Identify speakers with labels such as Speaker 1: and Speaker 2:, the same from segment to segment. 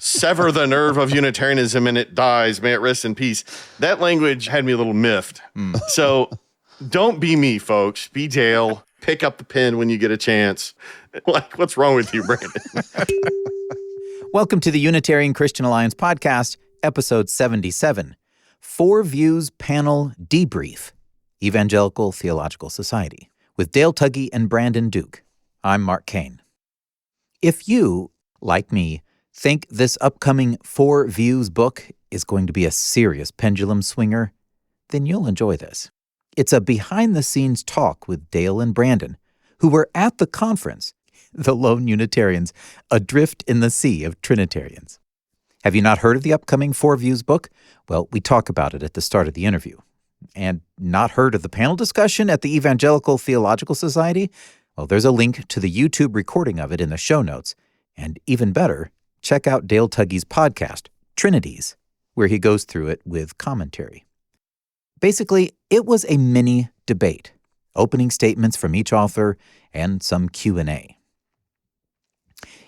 Speaker 1: sever the nerve of Unitarianism and it dies. May it rest in peace. That language had me a little miffed. So don't be me, folks. Be Dale. Pick up the pen when you get a chance. Like, what's wrong with you, Brandon?
Speaker 2: Welcome to the Unitarian Christian Alliance podcast, episode 77, Four Views Panel Debrief, Evangelical Theological Society, with Dale Tuggy and Brandon Duke. I'm Mark Kane. If you, like me, think this upcoming Four Views book is going to be a serious pendulum swinger, then you'll enjoy this. It's a behind-the-scenes talk with Dale and Brandon, who were at the conference, the Lone Unitarians, adrift in the sea of Trinitarians. Have you not heard of the upcoming Four Views book? Well, we talk about it at the start of the interview. And not heard of the panel discussion at the Evangelical Theological Society? Well, there's a link to the YouTube recording of it in the show notes. And even better, check out Dale Tuggy's podcast, Trinities, where he goes through it with commentary. Basically, it was a mini debate, opening statements from each author, and some Q&A.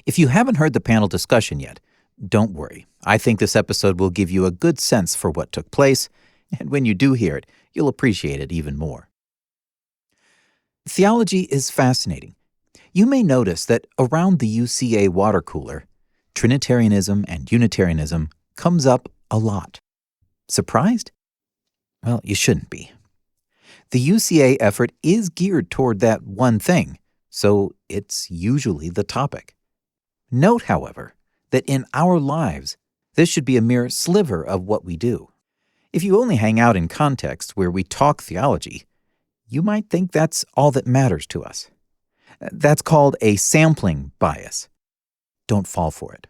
Speaker 2: If you haven't heard the panel discussion yet, don't worry. I think this episode will give you a good sense for what took place, and when you do hear it, you'll appreciate it even more. Theology is fascinating. You may notice that around the UCA water cooler, Trinitarianism and Unitarianism comes up a lot. Surprised? Well, you shouldn't be. The UCA effort is geared toward that one thing, so it's usually the topic. Note, however, that in our lives, this should be a mere sliver of what we do. If you only hang out in contexts where we talk theology, you might think that's all that matters to us. That's called a sampling bias. Don't fall for it.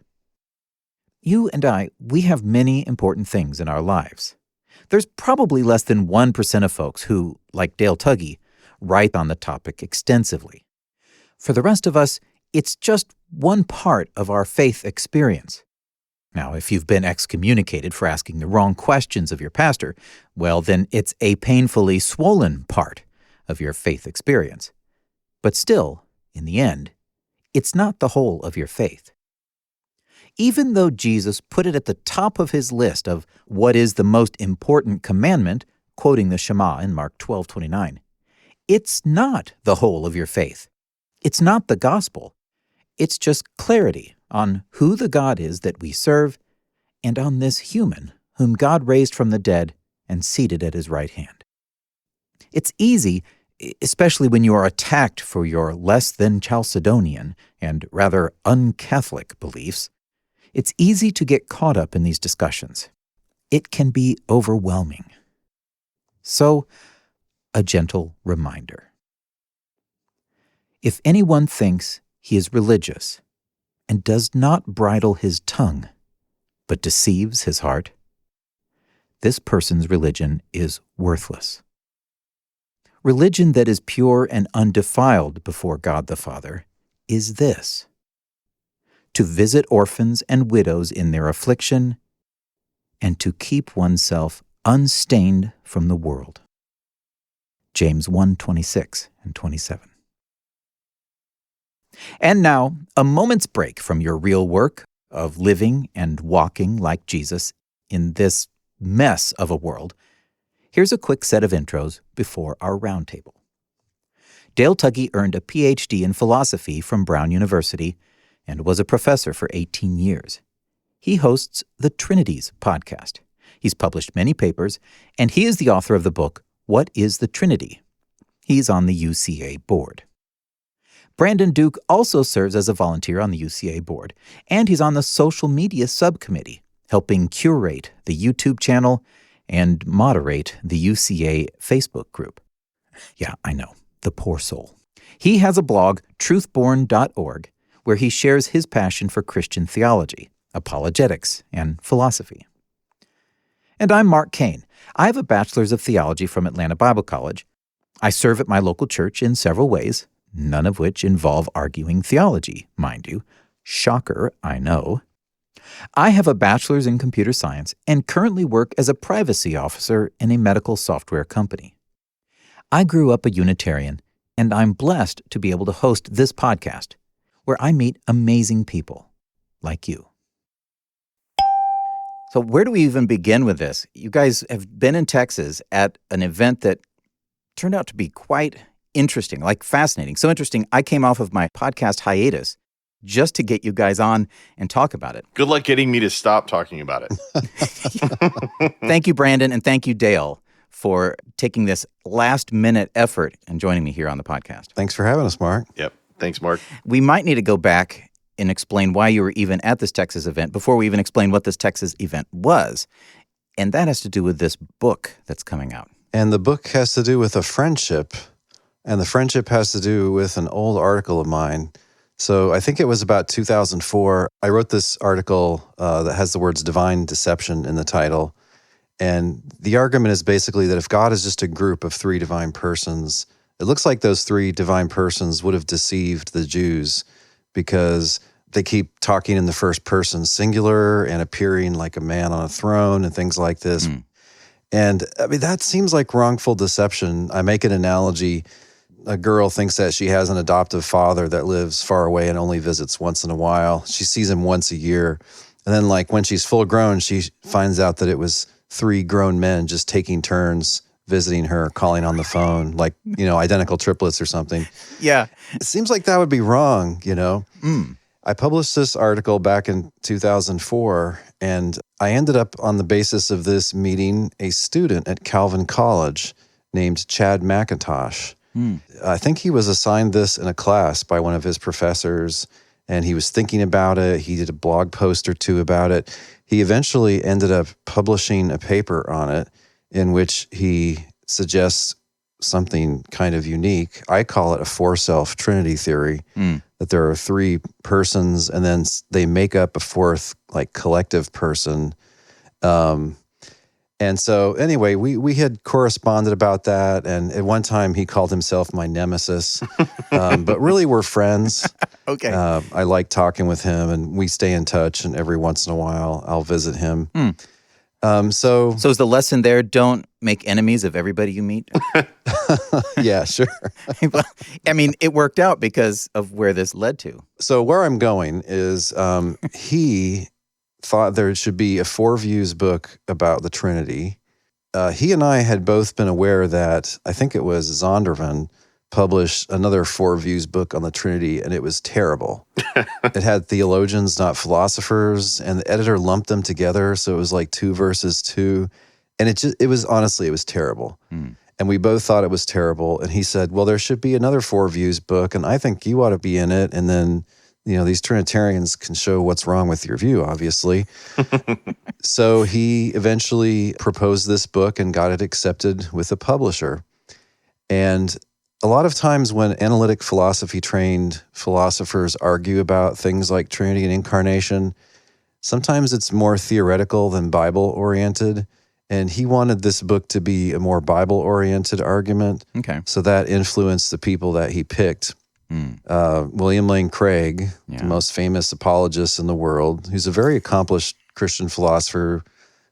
Speaker 2: You and I, we have many important things in our lives. There's probably less than 1% of folks who, like Dale Tuggy, write on the topic extensively. For the rest of us, it's just one part of our faith experience. Now, if you've been excommunicated for asking the wrong questions of your pastor, well, then it's a painfully swollen part of your faith experience. But still, in the end, it's not the whole of your faith. Even though Jesus put it at the top of his list of what is the most important commandment, quoting the Shema in Mark 12:29, it's not the whole of your faith. It's not the gospel. It's just clarity on who the God is that we serve and on this human whom God raised from the dead and seated at his right hand. It's easy, especially when you are attacked for your less than Chalcedonian and rather un-Catholic beliefs, it's easy to get caught up in these discussions. It can be overwhelming. So, a gentle reminder. If anyone thinks he is religious and does not bridle his tongue, but deceives his heart, this person's religion is worthless. Religion that is pure and undefiled before God the Father is this: to visit orphans and widows in their affliction, and to keep oneself unstained from the world. James 1:26 and 27. And now, a moment's break from your real work of living and walking like Jesus in this mess of a world. Here's a quick set of intros before our roundtable. Dale Tuggy earned a PhD in philosophy from Brown University and was a professor for 18 years. He hosts the Trinities podcast. He's published many papers, and he is the author of the book, What is the Trinity? He's on the UCA board. Brandon Duke also serves as a volunteer on the UCA board, and he's on the social media subcommittee, helping curate the YouTube channel and moderate the UCA Facebook group. Yeah, I know, the poor soul. He has a blog, truthborn.org, where he shares his passion for Christian theology, apologetics, and philosophy. And I'm Mark Kane. I have a bachelor's of theology from Atlanta Bible College. I serve at my local church in several ways, none of which involve arguing theology, mind you. Shocker, I know. I have a bachelor's in computer science and currently work as a privacy officer in a medical software company. I grew up a Unitarian, and I'm blessed to be able to host this podcast, where I meet amazing people like you. So where do we even begin with this? You guys have been in Texas at an event that turned out to be quite interesting, like fascinating. So interesting, I came off of my podcast hiatus just to get you guys on and talk about it.
Speaker 1: Good luck getting me to stop talking about it.
Speaker 2: Thank you, Brandon, and thank you, Dale, for taking this last-minute effort and joining me here on the podcast.
Speaker 3: Thanks for having us, Mark.
Speaker 1: Yep. Thanks, Mark.
Speaker 2: We might need to go back and explain why you were even at this Texas event before we even explain what this Texas event was. And that has to do with this book that's coming out.
Speaker 3: And the book has to do with a friendship, and the friendship has to do with an old article of mine. So I think it was about 2004. I wrote this article that has the words divine deception in the title. And the argument is basically that if God is just a group of three divine persons, it looks like those three divine persons would have deceived the Jews because they keep talking in the first person singular and appearing like a man on a throne and things like this. And I mean, that seems like wrongful deception. I make an analogy. A girl thinks that she has an adoptive father that lives far away and only visits once in a while. She sees him once a year. And then like when she's full grown, she finds out that it was three grown men just taking turns visiting her, calling on the phone, like, identical triplets or something.
Speaker 2: Yeah.
Speaker 3: It seems like that would be wrong, I published this article back in 2004, and I ended up on the basis of this meeting a student at Calvin College named Chad McIntosh. I think he was assigned this in a class by one of his professors, and he was thinking about it. He did a blog post or two about it. He eventually ended up publishing a paper on it in which he suggests something kind of unique. I call it a four-self Trinity theory, that there are three persons and then they make up a fourth, like, collective person. And so anyway, we had corresponded about that, and at one time he called himself my nemesis, but really we're friends.
Speaker 2: Okay.
Speaker 3: I like talking with him, and we stay in touch, and every once in a while I'll visit him. So
Speaker 2: is the lesson there, don't make enemies of everybody you meet?
Speaker 3: yeah, sure.
Speaker 2: I mean, it worked out because of where this led to.
Speaker 3: So where I'm going is he thought there should be a Four Views book about the Trinity. He and I had both been aware that, I think it was Zondervan, published another Four Views book on the Trinity, and it was terrible. It had theologians, not philosophers, and the editor lumped them together, so it was like 2 versus 2. And it was terrible. And we both thought it was terrible. And he said, well, there should be another Four Views book, and I think you ought to be in it. And then, these Trinitarians can show what's wrong with your view, obviously. So he eventually proposed this book and got it accepted with a publisher. And a lot of times when analytic philosophy trained philosophers argue about things like Trinity and incarnation, sometimes it's more theoretical than Bible oriented. And he wanted this book to be a more Bible oriented argument.
Speaker 2: Okay.
Speaker 3: So that influenced the people that he picked. William Lane Craig, the most famous apologist in the world, who's a very accomplished Christian philosopher,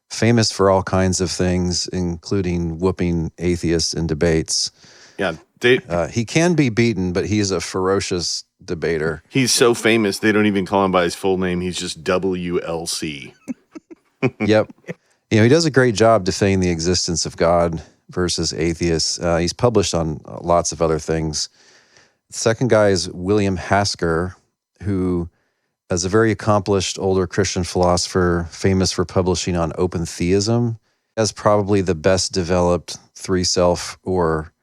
Speaker 3: famous for all kinds of things, including whooping atheists in debates.
Speaker 1: Yeah.
Speaker 3: He can be beaten, but he's a ferocious debater.
Speaker 1: He's so famous, they don't even call him by his full name. He's just WLC.
Speaker 3: Yep. He does a great job defending the existence of God versus atheists. He's published on lots of other things. The second guy is William Hasker, who is a very accomplished older Christian philosopher, famous for publishing on open theism, has probably the best developed three-self or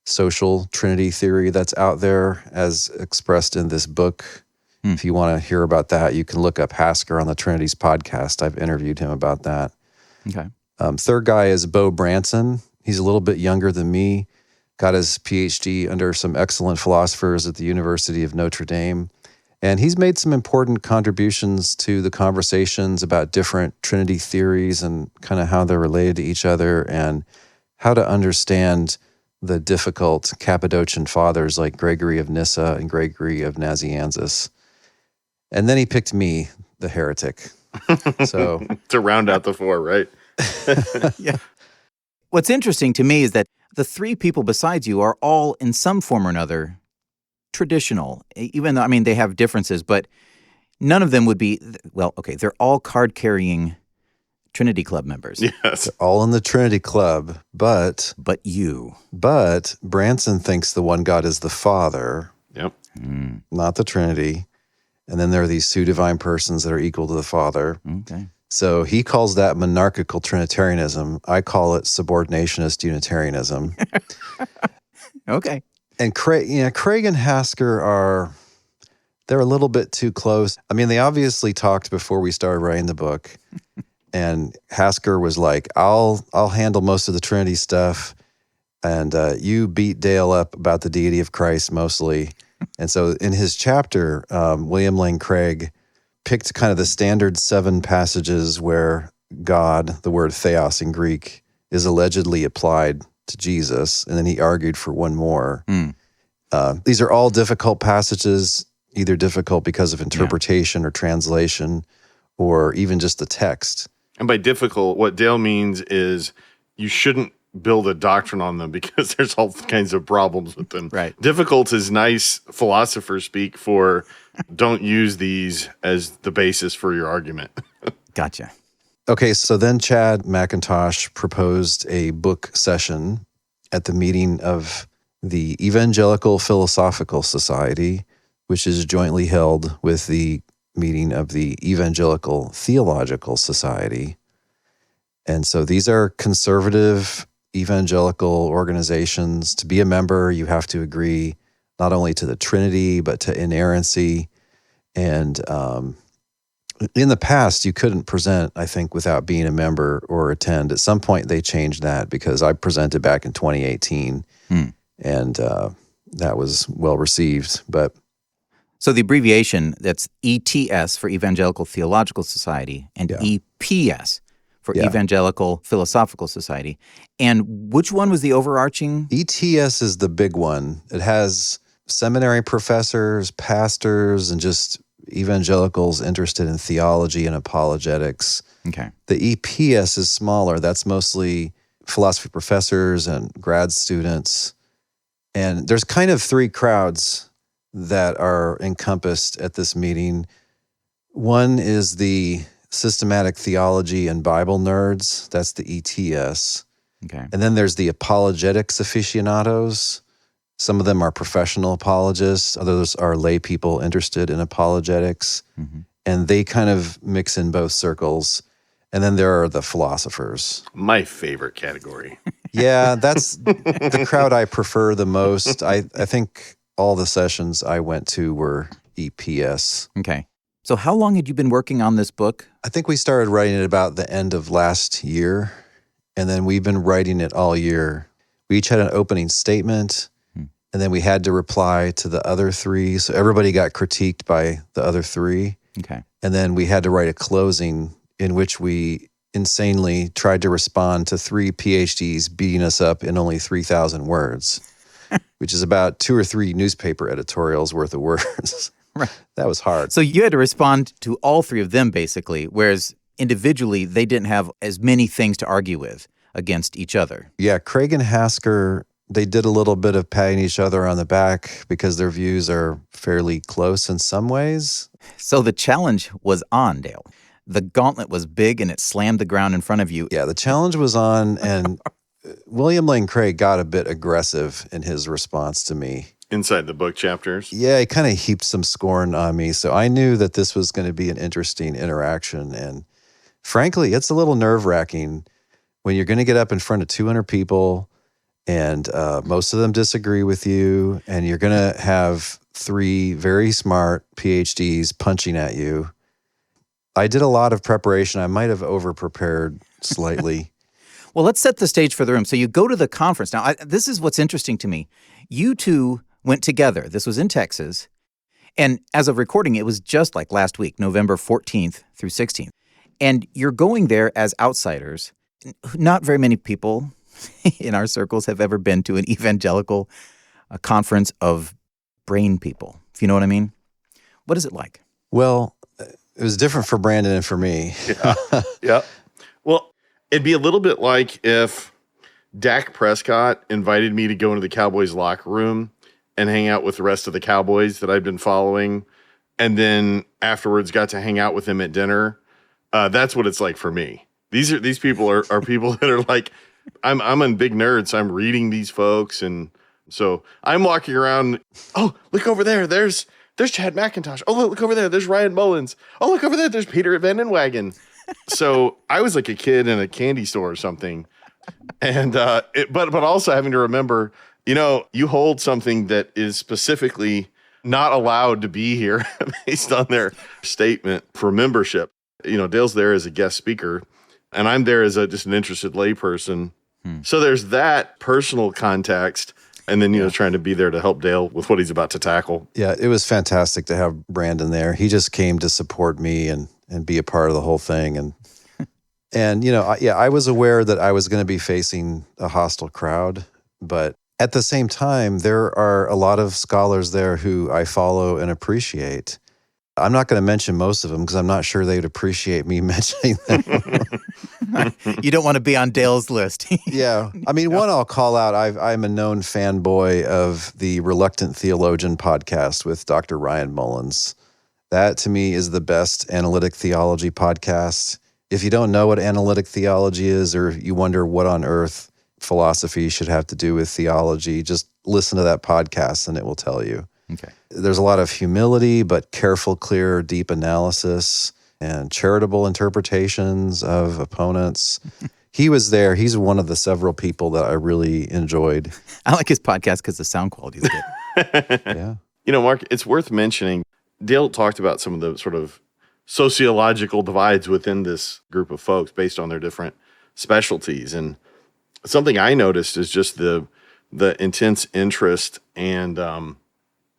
Speaker 3: social Trinity theory that's out there as expressed in this book. If you want to hear about that, you can look up Hasker on the Trinities podcast. I've interviewed him about that.
Speaker 2: Okay.
Speaker 3: Third guy is Bo Branson. He's a little bit younger than me, got his PhD under some excellent philosophers at the University of Notre Dame. And he's made some important contributions to the conversations about different Trinity theories and kind of how they're related to each other and how to understand the difficult Cappadocian fathers like Gregory of Nyssa and Gregory of Nazianzus. And then he picked me, the heretic. So
Speaker 1: to round out the four, right?
Speaker 2: Yeah. What's interesting to me is that the three people besides you are all in some form or another traditional, even though, they have differences, but none of them would be, they're all card-carrying Trinity Club members.
Speaker 1: Yes.
Speaker 3: All in the Trinity Club, but
Speaker 2: But you.
Speaker 3: Branson thinks the one God is the Father,
Speaker 1: Yep.
Speaker 3: not the Trinity. And then there are these two divine persons that are equal to the Father.
Speaker 2: Okay.
Speaker 3: So he calls that monarchical Trinitarianism. I call it subordinationist Unitarianism.
Speaker 2: Okay.
Speaker 3: And Craig and Hasker they're a little bit too close. I mean, they obviously talked before we started writing the book. And Hasker was like, I'll handle most of the Trinity stuff. And you beat Dale up about the deity of Christ mostly. And so in his chapter, William Lane Craig picked kind of the standard 7 passages where God, the word theos in Greek, is allegedly applied to Jesus. And then he argued for one more. These are all difficult passages, either difficult because of interpretation or translation, or even just the text.
Speaker 1: And by difficult, what Dale means is you shouldn't build a doctrine on them because there's all kinds of problems with them.
Speaker 2: Right.
Speaker 1: Difficult is nice philosopher speak for don't use these as the basis for your argument.
Speaker 2: Gotcha.
Speaker 3: Okay, so then Chad McIntosh proposed a book session at the meeting of the Evangelical Philosophical Society, which is jointly held with the meeting of the Evangelical Theological Society. And so these are conservative evangelical organizations. To be a member, you have to agree not only to the Trinity, but to inerrancy. And in the past, you couldn't present, I think, without being a member or attend. At some point, they changed that because I presented back in 2018, and that was well received. But
Speaker 2: So the abbreviation, that's ETS for Evangelical Theological Society and EPS for Evangelical Philosophical Society. And which one was the overarching?
Speaker 3: ETS is the big one. It has seminary professors, pastors, and just evangelicals interested in theology and apologetics.
Speaker 2: Okay.
Speaker 3: The EPS is smaller. That's mostly philosophy professors and grad students. And there's kind of 3 crowds that are encompassed at this meeting. One is the systematic theology and Bible nerds. That's the ETS.
Speaker 2: Okay.
Speaker 3: And then there's the apologetics aficionados. Some of them are professional apologists. Others are lay people interested in apologetics. And they kind of mix in both circles. And then there are the philosophers.
Speaker 1: My favorite category.
Speaker 3: Yeah, that's the crowd I prefer the most. I think all the sessions I went to were EPS.
Speaker 2: Okay. So how long had you been working on this book?
Speaker 3: I think we started writing it about the end of last year, and then we've been writing it all year. We each had an opening statement, and then we had to reply to the other 3. So everybody got critiqued by the other 3.
Speaker 2: Okay.
Speaker 3: And then we had to write a closing in which we insanely tried to respond to 3 PhDs beating us up in only 3,000 words, which is about 2 or 3 newspaper editorials worth of words.
Speaker 2: Right.
Speaker 3: That was hard.
Speaker 2: So you had to respond to all 3 of them, basically, whereas individually, they didn't have as many things to argue with against each other.
Speaker 3: Yeah, Craig and Hasker, they did a little bit of patting each other on the back because their views are fairly close in some ways.
Speaker 2: So the challenge was on, Dale. The gauntlet was big and it slammed the ground in front of you.
Speaker 3: Yeah, the challenge was on, and William Lane Craig got a bit aggressive in his response to me.
Speaker 1: Inside the book chapters.
Speaker 3: Yeah, he kind of heaped some scorn on me. So I knew that this was going to be an interesting interaction. And frankly, it's a little nerve-wracking when you're going to get up in front of 200 people and most of them disagree with you, and you're going to have 3 very smart PhDs punching at you. I did a lot of preparation. I might have over-prepared slightly.
Speaker 2: Well, let's set the stage for the room. So you go to the conference. Now, this is what's interesting to me. You 2 went together. This was in Texas. And as of recording, it was just like last week, November 14th through 16th. And you're going there as outsiders. Not very many people in our circles have ever been to an evangelical conference of brain people, if you know what I mean. What is it like?
Speaker 3: Well, it was different for Brandon and for me.
Speaker 1: Yeah. Well, it'd be a little bit like if Dak Prescott invited me to go into the Cowboys locker room and hang out with the rest of the Cowboys that I've been following, and then afterwards got to hang out with him at dinner. That's what it's like for me. These people are people that are like, I'm a big nerd, so I'm reading these folks, and so I'm walking around. Oh, look over there. There's Chad McIntosh. Oh, look over there. There's Ryan Mullins. Oh, look over there. There's Peter Van Den Wagen. So I was like a kid in a candy store or something, and but also having to remember, you hold something that is specifically not allowed to be here based on their statement for membership. Dale's there as a guest speaker, and I'm there as just an interested layperson. So there's that personal context, and then trying to be there to help Dale with what he's about to tackle.
Speaker 3: Yeah, it was fantastic to have Brandon there. He just came to support me and be a part of the whole thing. And I was aware that I was going to be facing a hostile crowd, but at the same time, there are a lot of scholars there who I follow and appreciate. I'm not going to mention most of them because I'm not sure they'd appreciate me mentioning them.
Speaker 2: You don't want to be on Dale's list.
Speaker 3: Yeah. I mean, one I'll call out. I'm a known fanboy of the Reluctant Theologian podcast with Dr. Ryan Mullins. That, to me, is the best analytic theology podcast. If you don't know what analytic theology is, or you wonder what on earth philosophy should have to do with theology, just listen to that podcast and it will tell you.
Speaker 2: Okay.
Speaker 3: There's a lot of humility, but careful, clear, deep analysis and charitable interpretations of opponents. He was there. He's one of the several people that I really enjoyed.
Speaker 2: I like his podcast because the sound quality is good.
Speaker 3: Yeah.
Speaker 1: Mark, it's worth mentioning, Dale talked about some of the sort of sociological divides within this group of folks based on their different specialties. And something I noticed is just the intense interest and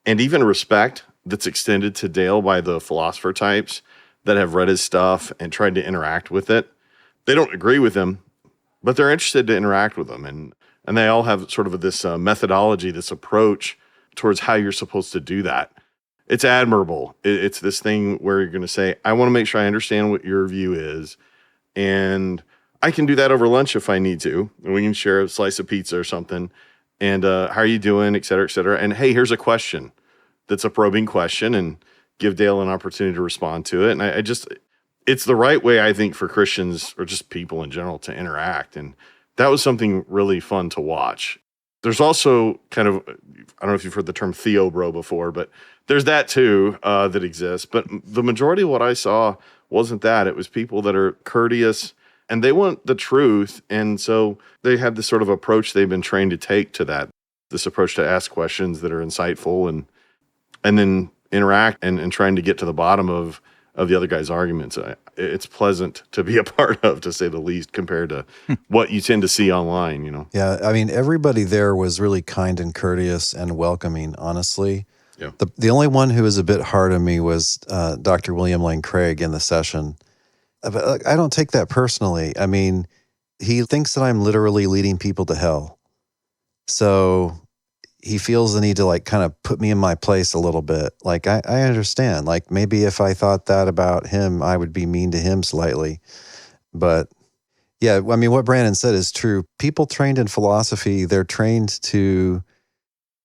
Speaker 1: even respect that's extended to Dale by the philosopher types that have read his stuff and tried to interact with it. They don't agree with him, but they're interested to interact with them. And they all have sort of this methodology, this approach towards how you're supposed to do that. It's admirable. It's this thing where you're going to say, I want to make sure I understand what your view is. And I can do that over lunch if I need to. And we can share a slice of pizza or something. And how are you doing, et cetera, et cetera. And hey, here's a question that's a probing question, and give Dale an opportunity to respond to it. And it's the right way, I think, for Christians or just people in general to interact. And that was something really fun to watch. There's also kind of, I don't know if you've heard the term theobro before, but there's that too that exists. But the majority of what I saw wasn't that. It was people that are courteous and they want the truth. And so they have this sort of approach they've been trained to take to that, this approach to ask questions that are insightful and then interact and trying to get to the bottom of the other guy's arguments. It's pleasant to be a part of, to say the least, compared to what you tend to see online,
Speaker 3: Yeah, I mean, everybody there was really kind and courteous and welcoming, honestly.
Speaker 1: Yeah.
Speaker 3: The only one who was a bit hard on me was Dr. William Lane Craig in the session. But I don't take that personally. I mean, he thinks that I'm literally leading people to hell. So he feels the need to kind of put me in my place a little bit. I understand. Maybe if I thought that about him, I would be mean to him slightly. But yeah, I mean, what Brandon said is true. People trained in philosophy, they're trained to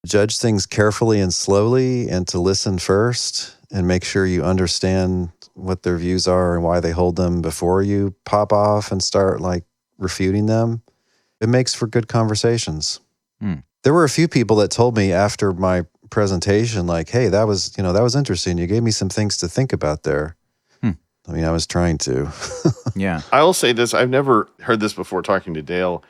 Speaker 3: judge things carefully and slowly and to listen first and make sure you understand what their views are and why they hold them before you pop off and start refuting them. It makes for good conversations. There were a few people that told me after my presentation, hey, that was interesting. You gave me some things to think about there. I mean, I was trying to.
Speaker 2: Yeah.
Speaker 1: I will say this. I've never heard this before talking to Dale.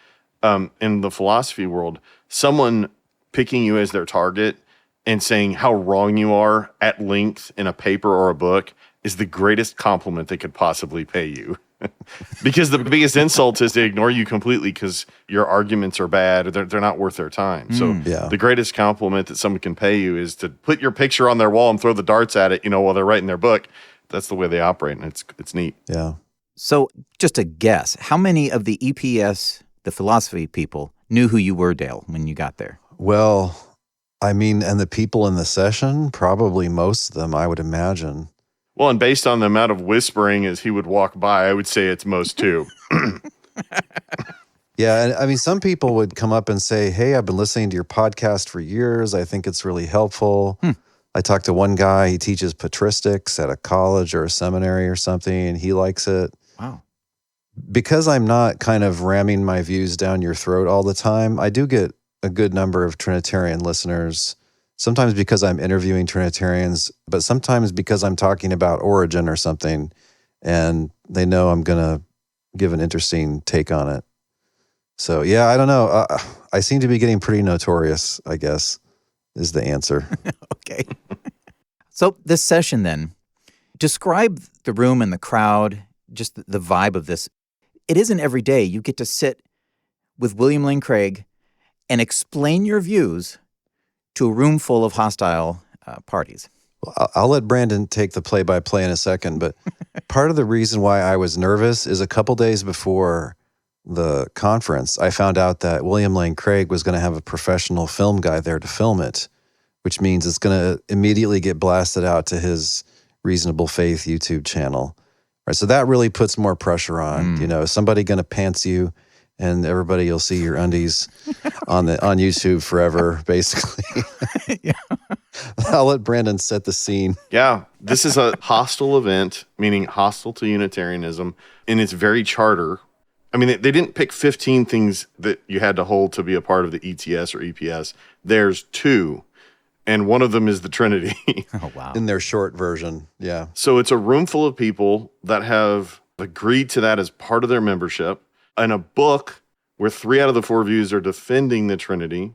Speaker 1: In the philosophy world, someone picking you as their target and saying how wrong you are at length in a paper or a book is the greatest compliment they could possibly pay you. Because the biggest insult is to ignore you completely because your arguments are bad or they're not worth their time. So the greatest compliment that someone can pay you is to put your picture on their wall and throw the darts at it, while they're writing their book. That's the way they operate, and it's neat.
Speaker 3: Yeah.
Speaker 2: So just a guess, how many of the EPS, the philosophy people, knew who you were, Dale, when you got there?
Speaker 3: Well, I mean, and the people in the session, probably most of them, I would imagine.
Speaker 1: Well, and based on the amount of whispering as he would walk by, I would say it's most too.
Speaker 3: Yeah, and I mean, some people would come up and say, hey, I've been listening to your podcast for years. I think it's really helpful. I talked to one guy, he teaches patristics at a college or a seminary or something, and he likes it.
Speaker 2: Wow.
Speaker 3: because I'm not kind of ramming my views down your throat all the time, I do get a good number of Trinitarian listeners, sometimes because I'm interviewing Trinitarians, but sometimes because I'm talking about Origen or something, and they know I'm going to give an interesting take on it. So, yeah, I don't know. I seem to be getting pretty notorious, I guess, is the answer.
Speaker 2: Okay. So this session then, describe the room and the crowd, just the vibe of this. It isn't every day you get to sit with William Lane Craig and explain your views to a room full of hostile parties.
Speaker 3: Well, I'll let Brandon take the play-by-play in a second, but part of the reason why I was nervous is a couple days before the conference, I found out that William Lane Craig was going to have a professional film guy there to film it, which means it's going to immediately get blasted out to his Reasonable Faith YouTube channel. Right, so that really puts more pressure on. Is somebody going to pants you, and everybody will see your undies on YouTube forever, basically.
Speaker 2: Yeah.
Speaker 3: I'll let Brandon set the scene.
Speaker 1: Yeah, this is a hostile event, meaning hostile to Unitarianism, in its very charter. I mean, they didn't pick 15 things that you had to hold to be a part of the ETS or EPS. There's 2, and one of them is the Trinity.
Speaker 2: Oh, wow.
Speaker 3: In their short version, yeah.
Speaker 1: So it's a room full of people that have agreed to that as part of their membership, and a book where 3 out of the 4 views are defending the Trinity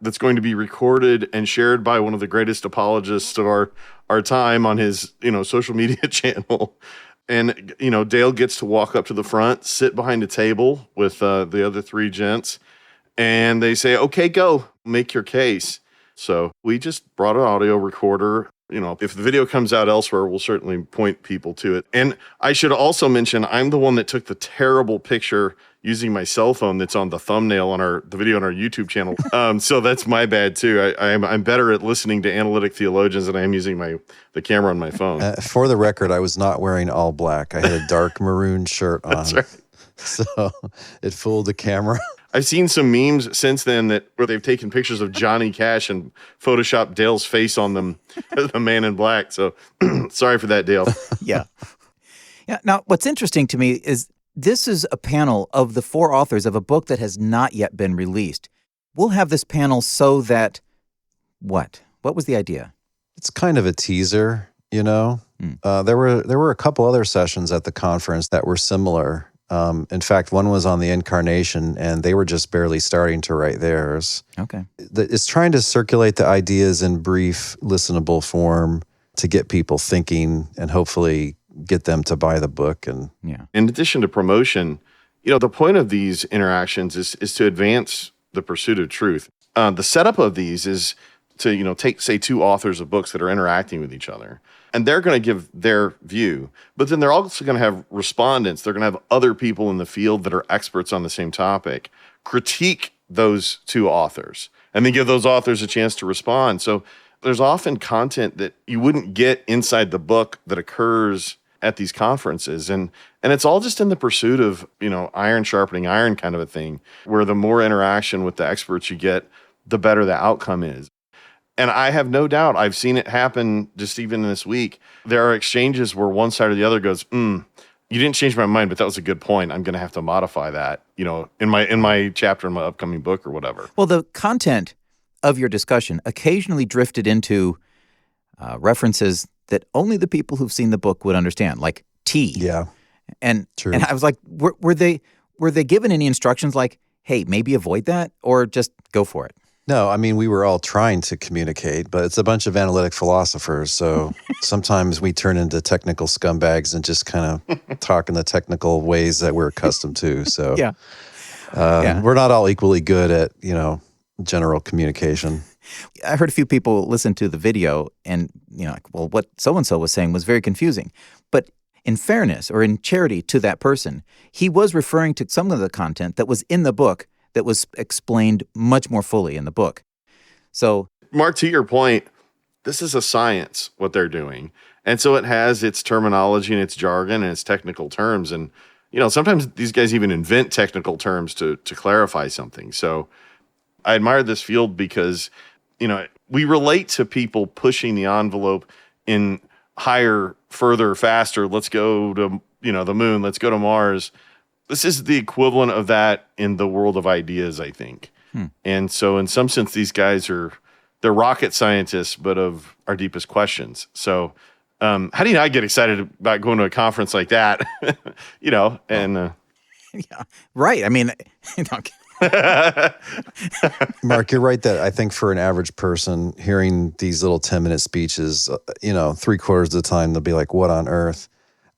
Speaker 1: that's going to be recorded and shared by one of the greatest apologists of our time on his, social media channel. And, Dale gets to walk up to the front, sit behind a table with the other 3 gents, and they say, okay, go, make your case. So we just brought an audio recorder. If the video comes out elsewhere, we'll certainly point people to it. And I should also mention, I'm the one that took the terrible picture using my cell phone that's on the thumbnail on the video on our YouTube channel. So that's my bad too. I'm better at listening to analytic theologians than I am using the camera on my phone.
Speaker 3: For the record, I was not wearing all black. I had a dark maroon shirt on.
Speaker 1: That's right.
Speaker 3: So it fooled the camera.
Speaker 1: I've seen some memes since then where they've taken pictures of Johnny Cash and photoshopped Dale's face on them as the man in black. So sorry for that, Dale.
Speaker 2: Yeah. Yeah. Now, what's interesting to me is this is a panel of the 4 authors of a book that has not yet been released. We'll have this panel so that what? What was the idea?
Speaker 3: It's kind of a teaser, There were a couple other sessions at the conference that were similar. In fact, one was on the Incarnation, and they were just barely starting to write theirs.
Speaker 2: Okay.
Speaker 3: It's trying to circulate the ideas in brief, listenable form to get people thinking and hopefully get them to buy the book. And
Speaker 1: in addition to promotion, the point of these interactions is to advance the pursuit of truth. The setup of these is to, take, say, 2 authors of books that are interacting with each other. And they're going to give their view, but then they're also going to have respondents. They're going to have other people in the field that are experts on the same topic critique those 2 authors, and then give those authors a chance to respond. So there's often content that you wouldn't get inside the book that occurs at these conferences. And it's all just in the pursuit of, iron sharpening iron kind of a thing, where the more interaction with the experts you get, the better the outcome is. And I have no doubt, I've seen it happen just even this week. There are exchanges where one side or the other goes, you didn't change my mind, but that was a good point. I'm going to have to modify that, in my chapter in my upcoming book or whatever.
Speaker 2: Well, the content of your discussion occasionally drifted into references that only the people who've seen the book would understand, like tea.
Speaker 3: Yeah,
Speaker 2: and
Speaker 3: true.
Speaker 2: And I was like, were they given any instructions like, hey, maybe avoid that, or just go for it?
Speaker 3: No, I mean, we were all trying to communicate, but it's a bunch of analytic philosophers. So sometimes we turn into technical scumbags and just kind of talk in the technical ways that we're accustomed to. So we're not all equally good at, general communication.
Speaker 2: I heard a few people listen to the video and, what so-and-so was saying was very confusing. But in fairness or in charity to that person, he was referring to some of the content that was in the book that was explained much more fully in the book. So,
Speaker 1: Mark, to your point, this is a science, what they're doing. And so it has its terminology and its jargon and its technical terms. And, sometimes these guys even invent technical terms to clarify something. So I admire this field because, we relate to people pushing the envelope in higher, further, faster. Let's go to, the moon. Let's go to Mars. This is the equivalent of that in the world of ideas, I think. And so in some sense, these guys they're rocket scientists, but of our deepest questions. So how do you not get excited about going to a conference like that? And
Speaker 2: Yeah, right. I mean,
Speaker 3: Mark, you're right that I think for an average person hearing these little 10-minute speeches, 3/4 of the time they'll be like, what on earth?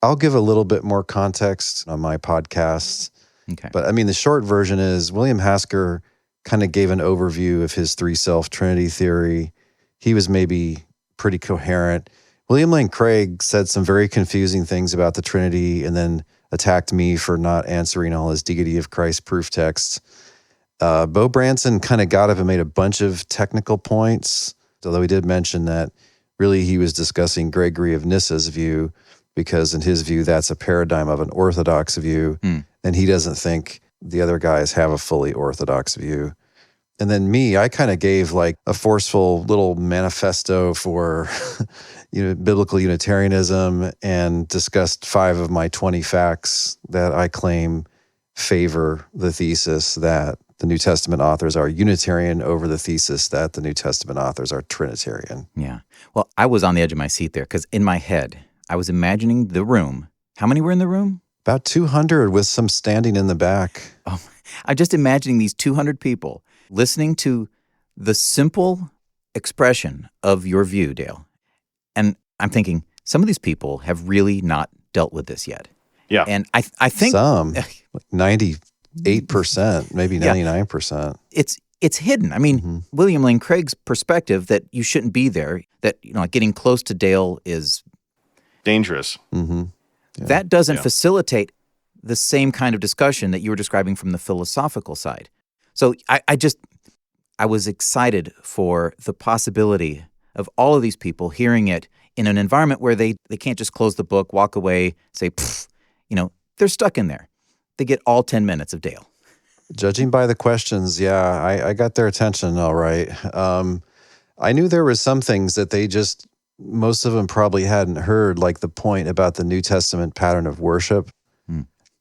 Speaker 3: I'll give a little bit more context on my podcast.
Speaker 2: okay.
Speaker 3: But I mean, the short version is William Hasker kind of gave an overview of his three-self Trinity theory. He was maybe pretty coherent. William Lane Craig said some very confusing things about the Trinity and then attacked me for not answering all his deity of Christ proof texts. Bo Branson kind of got up and made a bunch of technical points, although he did mention that really he was discussing Gregory of Nyssa's view, because in his view, that's a paradigm of an orthodox view, and he doesn't think the other guys have a fully orthodox view. And then me, I kind of gave like a forceful little manifesto for biblical Unitarianism and discussed 5 of my 20 facts that I claim favor the thesis that the New Testament authors are Unitarian over the thesis that the New Testament authors are Trinitarian.
Speaker 2: Yeah. Well, I was on the edge of my seat there because in my head, I was imagining the room. How many were in the room?
Speaker 3: About 200 with some standing in the back.
Speaker 2: Oh, I'm just imagining these 200 people listening to the simple expression of your view, Dale. And I'm thinking, some of these people have really not dealt with this yet.
Speaker 1: Yeah.
Speaker 2: And I think
Speaker 3: some, like 98%, maybe 99%.
Speaker 2: It's hidden. I mean, William Lane Craig's perspective that you shouldn't be there, that like getting close to Dale is
Speaker 1: dangerous.
Speaker 3: Mm-hmm. Yeah.
Speaker 2: That doesn't facilitate the same kind of discussion that you were describing from the philosophical side. So I was excited for the possibility of all of these people hearing it in an environment where they can't just close the book, walk away, say, they're stuck in there. They get all 10 minutes of Dale.
Speaker 3: Judging by the questions, I got their attention all right. I knew there was some things that most of them probably hadn't heard, like the point about the New Testament pattern of worship.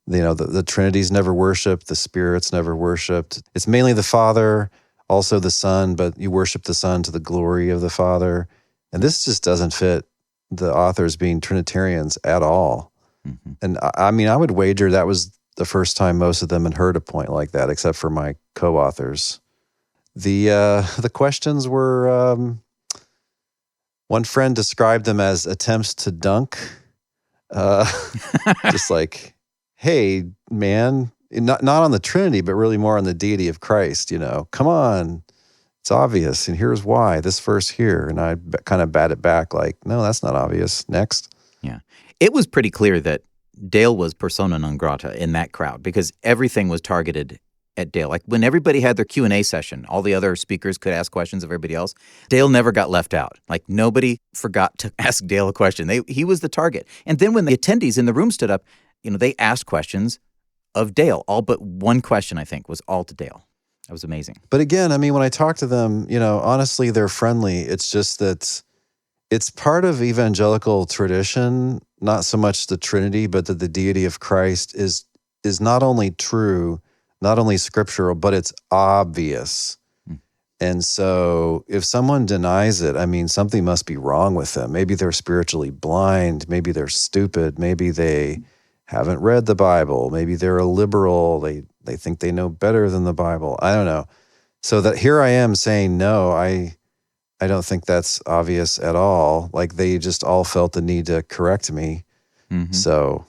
Speaker 3: The Trinity's never worshipped, the Spirit's never worshipped. It's mainly the Father, also the Son, but you worship the Son to the glory of the Father. And this just doesn't fit the authors being Trinitarians at all. Mm-hmm. And I mean, I would wager that was the first time most of them had heard a point like that, except for my co-authors. The questions were, one friend described them as attempts to dunk. Just like, hey, man, not on the Trinity, but really more on the deity of Christ, come on, it's obvious, and here's why, this verse here. And I kind of bat it back like, no, that's not obvious. Next.
Speaker 2: Yeah. It was pretty clear that Dale was persona non grata in that crowd because everything was targeted at Dale. Like when everybody had their Q&A session, all the other speakers could ask questions of everybody else. Dale never got left out. Like nobody forgot to ask Dale a question. He was the target. And then when the attendees in the room stood up, they asked questions of Dale. All but one question, I think, was all to Dale. That was amazing.
Speaker 3: But again, I mean, when I talk to them, honestly, they're friendly. It's just that it's part of evangelical tradition, not so much the Trinity, but that the deity of Christ is not only true, not only scriptural, but it's obvious. And so if someone denies it, I mean, something must be wrong with them. Maybe they're spiritually blind. Maybe they're stupid. Maybe they haven't read the Bible. Maybe they're a liberal. They think they know better than the Bible. I don't know. So that here I am saying, no, I don't think that's obvious at all. Like they just all felt the need to correct me. Mm-hmm. So,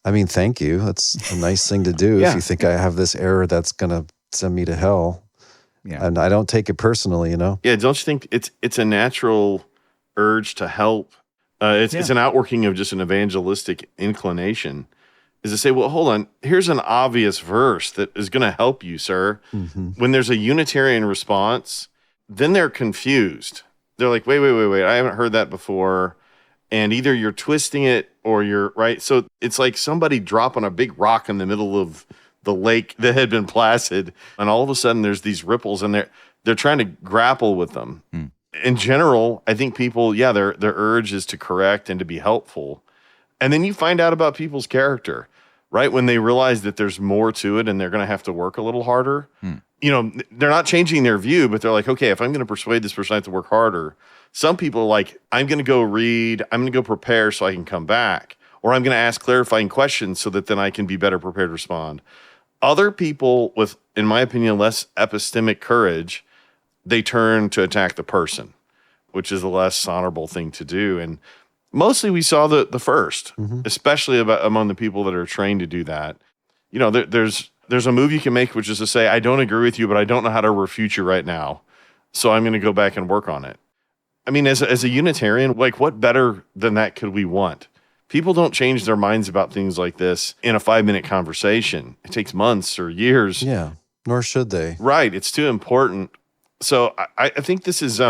Speaker 3: I mean, thank you. That's a nice thing to do. If you think I have this error that's going to send me to hell. Yeah. And I don't take it personally,
Speaker 1: Yeah, don't you think it's a natural urge to help? It's an outworking of just an evangelistic inclination, is to say, well, hold on, here's an obvious verse that is going to help you, sir. Mm-hmm. When there's a Unitarian response, then they're confused. They're like, wait, I haven't heard that before. And either you're twisting it or you're right. So it's like somebody dropping a big rock in the middle of the lake that had been placid, and all of a sudden there's these ripples, and they're trying to grapple with them. In general, I think people, their urge is to correct and to be helpful. And then you find out about people's character. right when they realize that there's more to it and they're going to have to work a little harder. They're not changing their view, but they're like, okay, if I'm going to persuade this person, I have to work harder. Some people are like, I'm going to go read, I'm going to go prepare so I can come back, or I'm going to ask clarifying questions so that then I can be better prepared to respond. Other people with, in my opinion, less epistemic courage, they turn to attack the person, which is a less honorable thing to do. And mostly we saw the first, especially among the people that are trained to do that. There's a move you can make, which is to say, I don't agree with you, but I don't know how to refute you right now. So I'm going to go back and work on it. I mean, as a Unitarian, like, what better than that could we want? People don't change their minds about things like this in a 5-minute conversation. It takes months or years.
Speaker 3: Yeah, nor should they.
Speaker 1: Right. It's too important. So I think this is,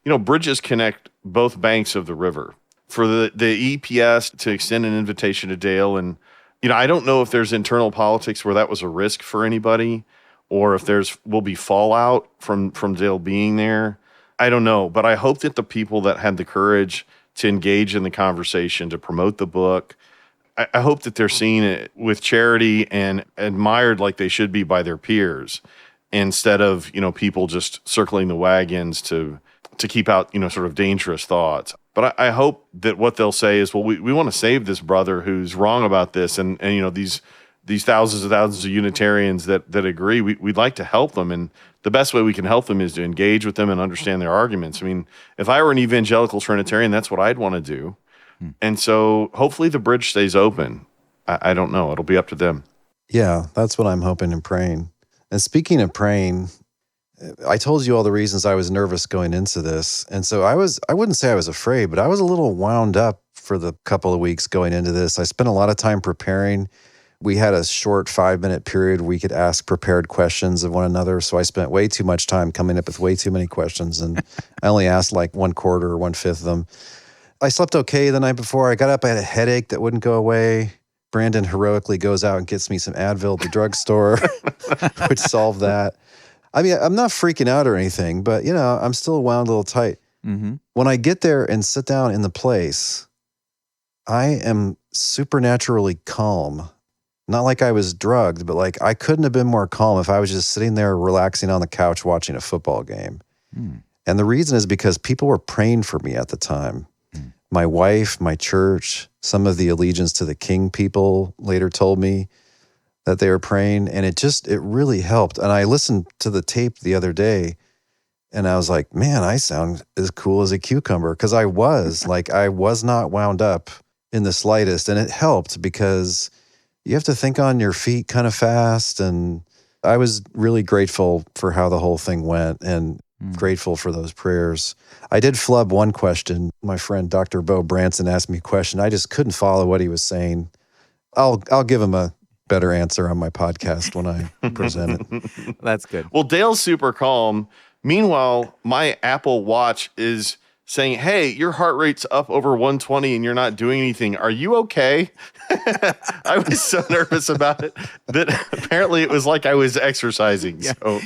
Speaker 1: bridges connect both banks of the river. For the EPS to extend an invitation to Dale, and, I don't know if there's internal politics where that was a risk for anybody, or if will be fallout from Dale being there. I don't know, but I hope that the people that had the courage to engage in the conversation, to promote the book, I hope that they're seen it with charity and admired like they should be by their peers, instead of, people just circling the wagons to keep out, sort of dangerous thoughts. But I hope that what they'll say is, well, we want to save this brother who's wrong about this. And these thousands and thousands of Unitarians that agree, we'd like to help them. And the best way we can help them is to engage with them and understand their arguments. I mean, if I were an evangelical Trinitarian, that's what I'd want to do. And so hopefully the bridge stays open. I don't know. It'll be up to them.
Speaker 3: Yeah, that's what I'm hoping and praying. And speaking of praying, I told you all the reasons I was nervous going into this. And so I wouldn't say I was afraid, but I was a little wound up for the couple of weeks going into this. I spent a lot of time preparing. We had a short 5-minute period where we could ask prepared questions of one another. So I spent way too much time coming up with way too many questions. And I only asked like 1/4 or 1/5 of them. I slept okay the night before. I got up, I had a headache that wouldn't go away. Brandon heroically goes out and gets me some Advil at the drugstore, which solved that. I mean, I'm not freaking out or anything, but, I'm still wound a little tight.
Speaker 2: Mm-hmm.
Speaker 3: When I get there and sit down in the place, I am supernaturally calm. Not like I was drugged, but like I couldn't have been more calm if I was just sitting there relaxing on the couch watching a football game. And the reason is because people were praying for me at the time. My wife, my church, some of the Allegiance to the King people later told me that they were praying, and it really helped. And I listened to the tape the other day, and I was like, man, I sound as cool as a cucumber, because I was not wound up in the slightest. And it helped because you have to think on your feet kind of fast. And I was really grateful for how the whole thing went, and grateful for those prayers. I did flub one question. My friend Dr. Bo Branson asked me a question. I just couldn't follow what he was saying. I'll give him a better answer on my podcast when I present it.
Speaker 2: That's good.
Speaker 1: Well, Dale's super calm. Meanwhile, my Apple Watch is saying, hey, your heart rate's up over 120 and you're not doing anything. Are you okay? I was so nervous about it that apparently it was like I was exercising.
Speaker 2: Yeah.
Speaker 1: So.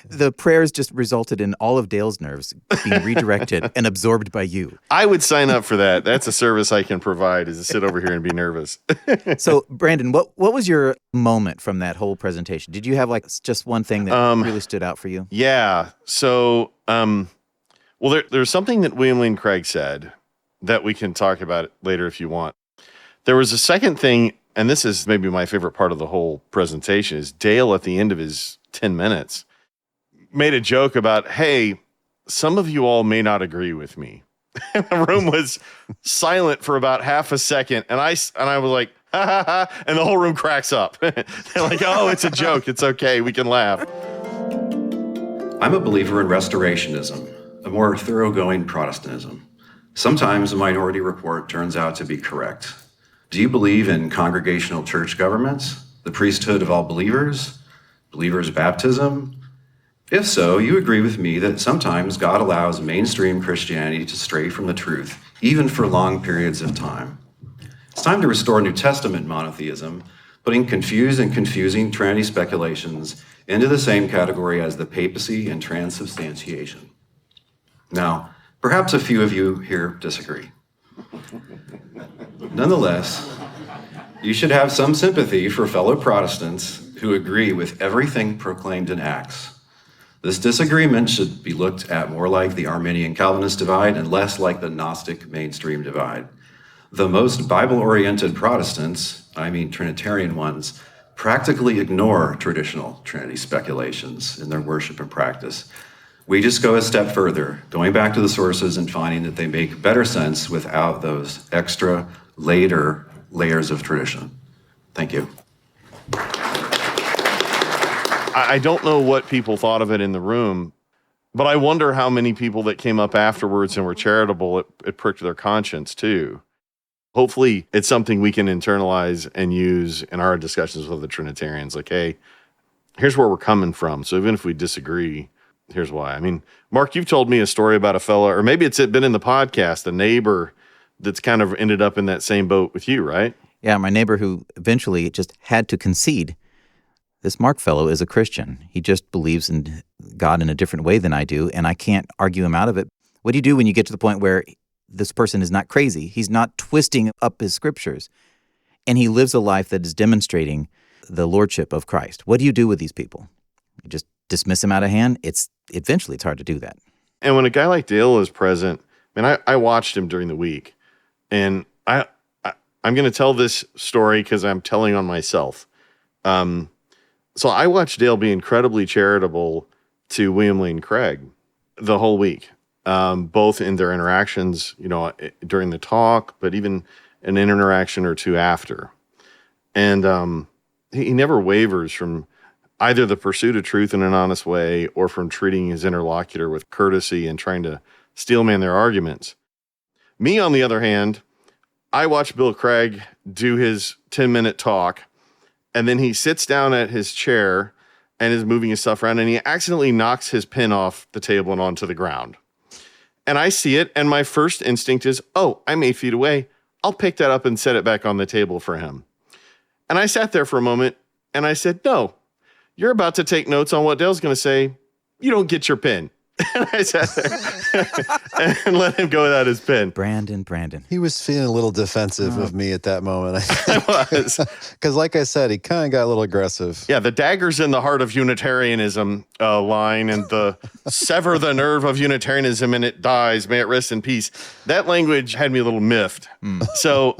Speaker 2: The prayers just resulted in all of Dale's nerves being redirected and absorbed by you.
Speaker 1: I would sign up for that. That's a service I can provide, is to sit over here and be nervous.
Speaker 2: So, Brandon, what was your moment from that whole presentation? Did you have like just one thing that really stood out for you?
Speaker 1: Yeah. So, well, there's something that William Lane Craig said that we can talk about later if you want. There was a second thing, and this is maybe my favorite part of the whole presentation, is Dale at the end of his 10 minutes made a joke about, hey, some of you all may not agree with me. And the room was silent for about half a second, and I was like, ha ha ha, and the whole room cracks up. They're like, oh, it's a joke. It's okay. We can laugh.
Speaker 4: I'm a believer in restorationism, a more thoroughgoing Protestantism. Sometimes a minority report turns out to be correct. Do you believe in congregational church governments, the priesthood of all believers, believers' baptism? If so, you agree with me that sometimes God allows mainstream Christianity to stray from the truth, even for long periods of time. It's time to restore New Testament monotheism, putting confused and confusing Trinity speculations into the same category as the papacy and transubstantiation. Now, perhaps a few of you here disagree. Nonetheless, you should have some sympathy for fellow Protestants who agree with everything proclaimed in Acts. This disagreement should be looked at more like the Arminian Calvinist divide and less like the Gnostic mainstream divide. The most Bible-oriented Protestants, I mean Trinitarian ones, practically ignore traditional Trinity speculations in their worship and practice. We just go a step further, going back to the sources and finding that they make better sense without those extra, later layers of tradition. Thank you.
Speaker 1: I don't know what people thought of it in the room, but I wonder how many people that came up afterwards and were charitable, it pricked their conscience too. Hopefully it's something we can internalize and use in our discussions with the Trinitarians. Like, hey, here's where we're coming from. So even if we disagree, here's why. I mean, Mark, you've told me a story about a fella, or maybe it's been in the podcast, a neighbor that's kind of ended up in that same boat with you, right?
Speaker 2: Yeah, my neighbor who eventually just had to concede. This Mark fellow is a Christian. He just believes in God in a different way than I do, and I can't argue him out of it. What do you do when you get to the point where this person is not crazy? He's not twisting up his scriptures, and he lives a life that is demonstrating the lordship of Christ. What do you do with these people? You just dismiss them out of hand? Eventually it's hard to do that.
Speaker 1: And when a guy like Dale is present, I watched him during the week, and I'm going to tell this story because I'm telling on myself. So I watched Dale be incredibly charitable to William Lane Craig the whole week, both in their interactions, during the talk, but even an interaction or two after. And he never wavers from either the pursuit of truth in an honest way or from treating his interlocutor with courtesy and trying to steelman their arguments. Me, on the other hand, I watched Bill Craig do his 10-minute talk, and then he sits down at his chair and is moving his stuff around, and he accidentally knocks his pen off the table and onto the ground. And I see it, and my first instinct is, oh, I'm 8 feet away. I'll pick that up and set it back on the table for him. And I sat there for a moment, and I said, no, you're about to take notes on what Dale's going to say. You don't get your pen. And I sat there and let him go without his pen.
Speaker 2: Brandon.
Speaker 3: He was feeling a little defensive of me at that moment.
Speaker 1: I was.
Speaker 3: Because like I said, he kind of got a little aggressive.
Speaker 1: Yeah, the daggers in the heart of Unitarianism line and the sever the nerve of Unitarianism and it dies, may it rest in peace. That language had me a little miffed. So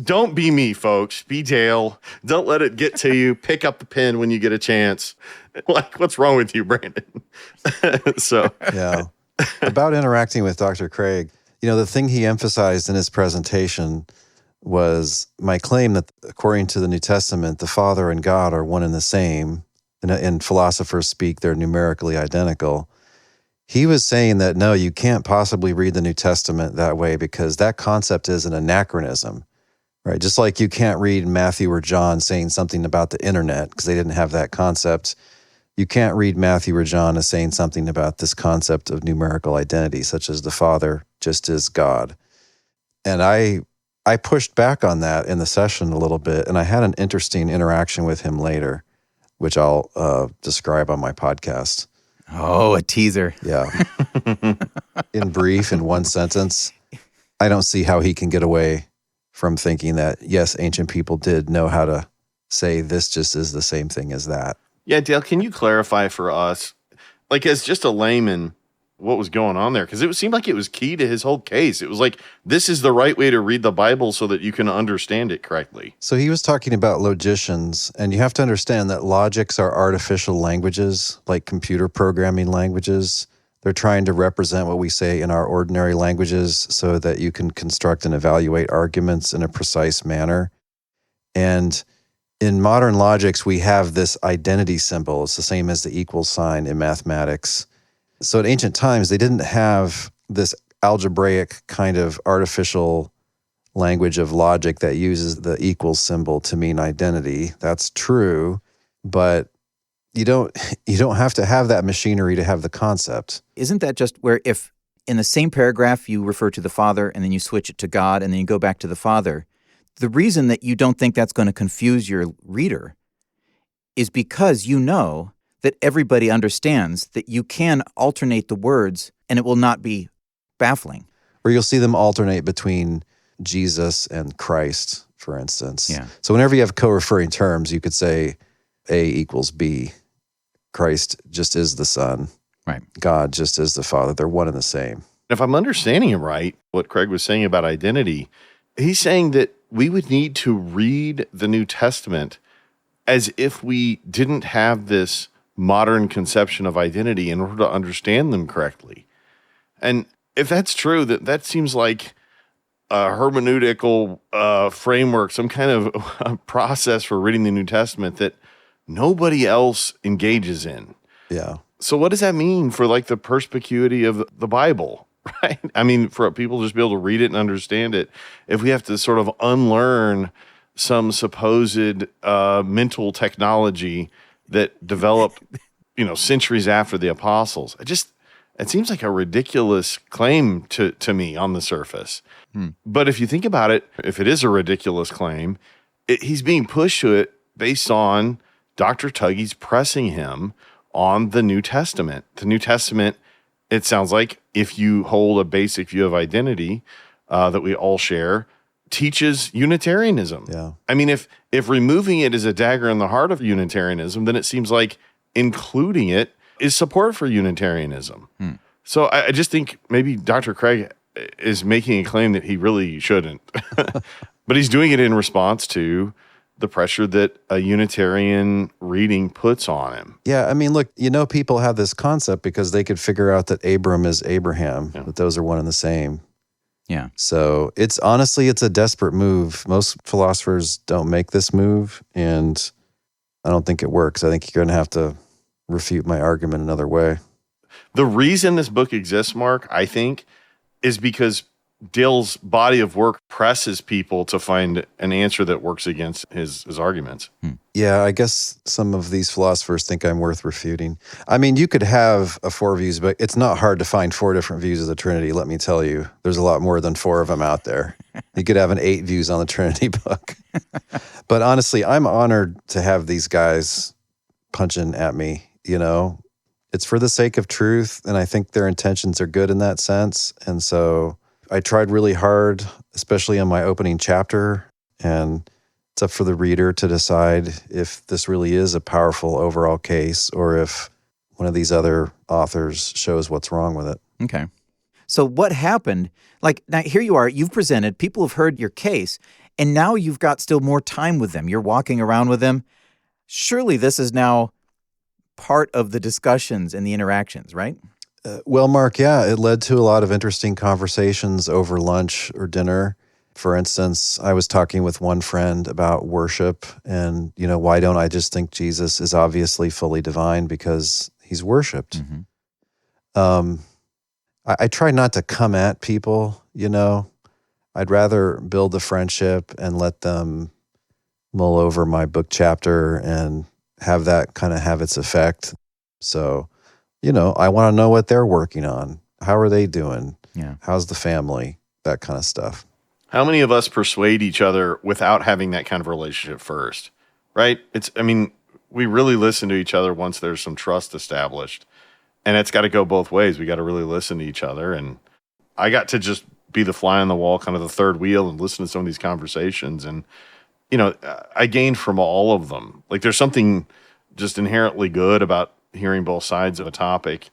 Speaker 1: don't be me, folks. Be Dale. Don't let it get to you. Pick up the pen when you get a chance. Like, what's wrong with you, Brandon?
Speaker 3: Yeah. About interacting with Dr. Craig, the thing he emphasized in his presentation was my claim that according to the New Testament, the Father and God are one and the same. In philosophers speak, they're numerically identical. He was saying that, no, you can't possibly read the New Testament that way because that concept is an anachronism. Right, just like you can't read Matthew or John saying something about the internet because they didn't have that concept. You can't read Matthew or John as saying something about this concept of numerical identity, such as the Father just is God. And I pushed back on that in the session a little bit, and I had an interesting interaction with him later, which I'll describe on my podcast.
Speaker 2: Oh, a teaser.
Speaker 3: Yeah. In brief, in one sentence, I don't see how he can get away from thinking that, yes, ancient people did know how to say this just is the same thing as that.
Speaker 1: Yeah, Dale, can you clarify for us, like as just a layman, what was going on there? Because it seemed like it was key to his whole case. It was like, this is the right way to read the Bible so that you can understand it correctly.
Speaker 3: So he was talking about logicians, and you have to understand that logics are artificial languages, like computer programming languages. They're trying to represent what we say in our ordinary languages so that you can construct and evaluate arguments in a precise manner. And in modern logics, we have this identity symbol. It's the same as the equal sign in mathematics. So in ancient times, they didn't have this algebraic kind of artificial language of logic that uses the equal symbol to mean identity. That's true, but you don't have to have that machinery to have the concept.
Speaker 2: Isn't that just where if in the same paragraph you refer to the Father and then you switch it to God and then you go back to the Father, the reason that you don't think that's going to confuse your reader is because you know that everybody understands that you can alternate the words and it will not be baffling.
Speaker 3: Or you'll see them alternate between Jesus and Christ, for instance.
Speaker 2: Yeah.
Speaker 3: So whenever you have co-referring terms, you could say A equals B. Christ just is the Son.
Speaker 2: Right.
Speaker 3: God just is the Father. They're one and the same.
Speaker 1: If I'm understanding him right, what Craig was saying about identity, he's saying that we would need to read the New Testament as if we didn't have this modern conception of identity in order to understand them correctly. And if that's true, that seems like a hermeneutical framework, some kind of process for reading the New Testament that nobody else engages in.
Speaker 3: Yeah.
Speaker 1: So what does that mean for like the perspicuity of the Bible, right? I mean, for people to just be able to read it and understand it, if we have to sort of unlearn some supposed mental technology that developed, centuries after the apostles, it seems like a ridiculous claim to me on the surface. But if you think about it, if it is a ridiculous claim, he's being pushed to it based on Dr. Tuggy's pressing him on the New Testament. The New Testament, it sounds like, if you hold a basic view of identity that we all share, teaches Unitarianism.
Speaker 3: Yeah.
Speaker 1: I mean, if removing it is a dagger in the heart of Unitarianism, then it seems like including it is support for Unitarianism. So I just think maybe Dr. Craig is making a claim that he really shouldn't. But he's doing it in response to the pressure that a Unitarian reading puts on him.
Speaker 3: Yeah, I mean, look, people have this concept because they could figure out that Abram is Abraham, that those are one and the same.
Speaker 2: Yeah.
Speaker 3: So it's a desperate move. Most philosophers don't make this move, and I don't think it works. I think you're going to have to refute my argument another way.
Speaker 1: The reason this book exists, Mark, I think, is because Dale's body of work presses people to find an answer that works against his arguments.
Speaker 3: Yeah, I guess some of these philosophers think I'm worth refuting. I mean, you could have a 4 views, but it's not hard to find 4 different views of the Trinity, let me tell you. There's a lot more than 4 of them out there. You could have an 8 views on the Trinity book. But honestly, I'm honored to have these guys punching at me, It's for the sake of truth, and I think their intentions are good in that sense. And so I tried really hard, especially in my opening chapter, and it's up for the reader to decide if this really is a powerful overall case or if one of these other authors shows what's wrong with it.
Speaker 2: Okay. So what happened? Like, now here you are, you've presented, people have heard your case, and now you've got still more time with them. You're walking around with them. Surely this is now part of the discussions and the interactions, right?
Speaker 3: Well, Mark, yeah, it led to a lot of interesting conversations over lunch or dinner. For instance, I was talking with one friend about worship and, why don't I just think Jesus is obviously fully divine because he's worshiped? I try not to come at people, I'd rather build a friendship and let them mull over my book chapter and have that kind of have its effect. So, I want to know what they're working on. How are they doing?
Speaker 2: Yeah.
Speaker 3: How's the family? That kind of stuff.
Speaker 1: How many of us persuade each other without having that kind of relationship first, right? We really listen to each other once there's some trust established, and it's got to go both ways. We got to really listen to each other. And I got to just be the fly on the wall, kind of the third wheel, and listen to some of these conversations. And, I gained from all of them. Like, there's something just inherently good about hearing both sides of a topic,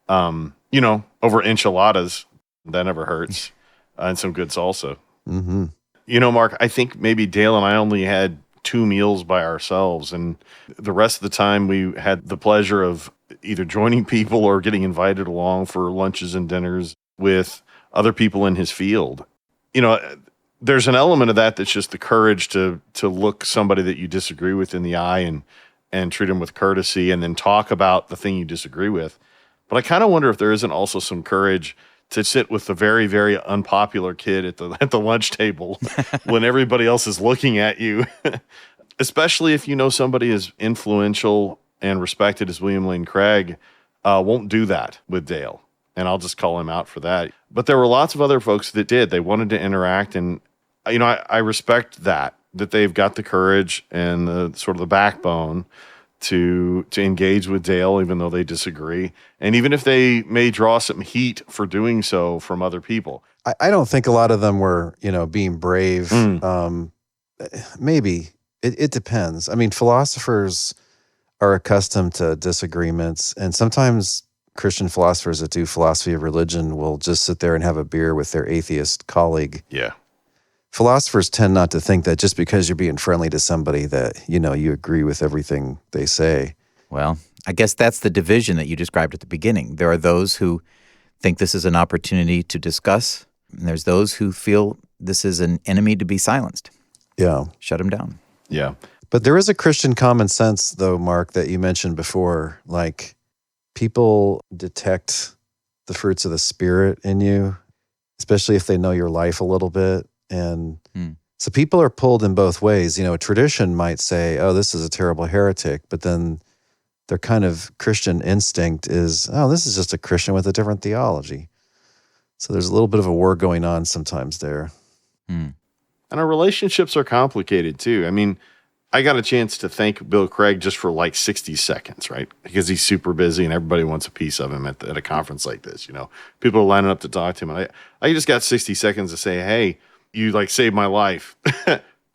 Speaker 1: over enchiladas. That never hurts. And some good salsa.
Speaker 3: Mm-hmm.
Speaker 1: Mark, I think maybe Dale and I only had 2 meals by ourselves. And the rest of the time we had the pleasure of either joining people or getting invited along for lunches and dinners with other people in his field. There's an element of that that's just the courage to look somebody that you disagree with in the eye and treat them with courtesy and then talk about the thing you disagree with. But I kind of wonder if there isn't also some courage to sit with the very, very unpopular kid at the lunch table when everybody else is looking at you, especially if somebody as influential and respected as William Lane Craig won't do that with Dale. And I'll just call him out for that. But there were lots of other folks that did. They wanted to interact. And, I respect that they've got the courage and the sort of the backbone to engage with Dale, even though they disagree. And even if they may draw some heat for doing so from other people,
Speaker 3: I don't think a lot of them were, being brave. Maybe. It depends. I mean, philosophers are accustomed to disagreements, and sometimes Christian philosophers that do philosophy of religion will just sit there and have a beer with their atheist colleague.
Speaker 1: Yeah.
Speaker 3: Philosophers tend not to think that just because you're being friendly to somebody that, you agree with everything they say.
Speaker 2: Well, I guess that's the division that you described at the beginning. There are those who think this is an opportunity to discuss, and there's those who feel this is an enemy to be silenced.
Speaker 3: Yeah.
Speaker 2: Shut them down.
Speaker 1: Yeah.
Speaker 3: But there is a Christian common sense, though, Mark, that you mentioned before. Like, people detect the fruits of the Spirit in you, especially if they know your life a little bit. And so people are pulled in both ways. Tradition might say, oh, this is a terrible heretic, but then their kind of Christian instinct is, oh, this is just a Christian with a different theology. So there's a little bit of a war going on sometimes there.
Speaker 1: And our relationships are complicated too. I mean, I got a chance to thank Bill Craig just for like 60 seconds, right? Because he's super busy and everybody wants a piece of him at a conference like this. People are lining up to talk to him. And I just got 60 seconds to say, hey, you like saved my life.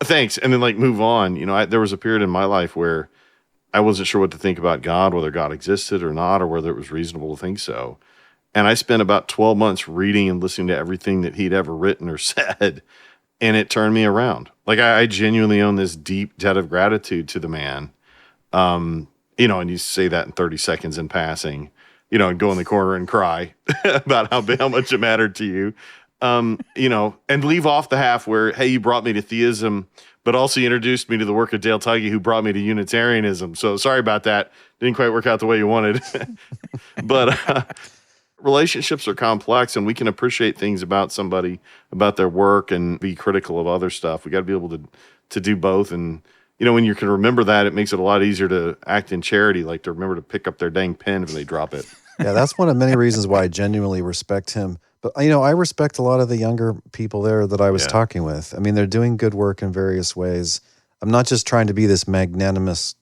Speaker 1: Thanks. And then like move on. There was a period in my life where I wasn't sure what to think about God, whether God existed or not, or whether it was reasonable to think so. And I spent about 12 months reading and listening to everything that he'd ever written or said. And it turned me around. Like I genuinely own this deep debt of gratitude to the man. And you say that in 30 seconds in passing, and go in the corner and cry about how much it mattered to you. And leave off the half where, hey, you brought me to theism, but also you introduced me to the work of Dale Tuggy, who brought me to Unitarianism. So sorry about that. Didn't quite work out the way you wanted. But relationships are complex, and we can appreciate things about somebody, about their work, and be critical of other stuff. We got to be able to do both. And, when you can remember that, it makes it a lot easier to act in charity, like to remember to pick up their dang pen if they drop it.
Speaker 3: Yeah, that's one of many reasons why I genuinely respect him. But, I respect a lot of the younger people there that I was talking with. I mean, they're doing good work in various ways. I'm not just trying to be this magnanimous,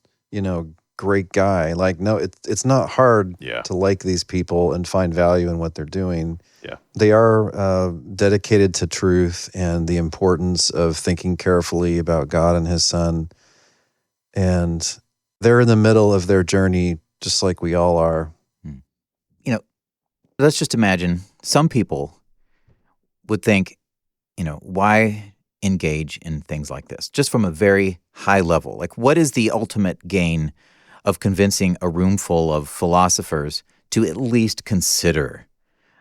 Speaker 3: great guy. Like, no, it's not hard to like these people and find value in what they're doing.
Speaker 1: Yeah.
Speaker 3: They are dedicated to truth and the importance of thinking carefully about God and his son. And they're in the middle of their journey, just like we all are.
Speaker 2: Let's just imagine some people would think, why engage in things like this? Just from a very high level. Like, what is the ultimate gain of convincing a room full of philosophers to at least consider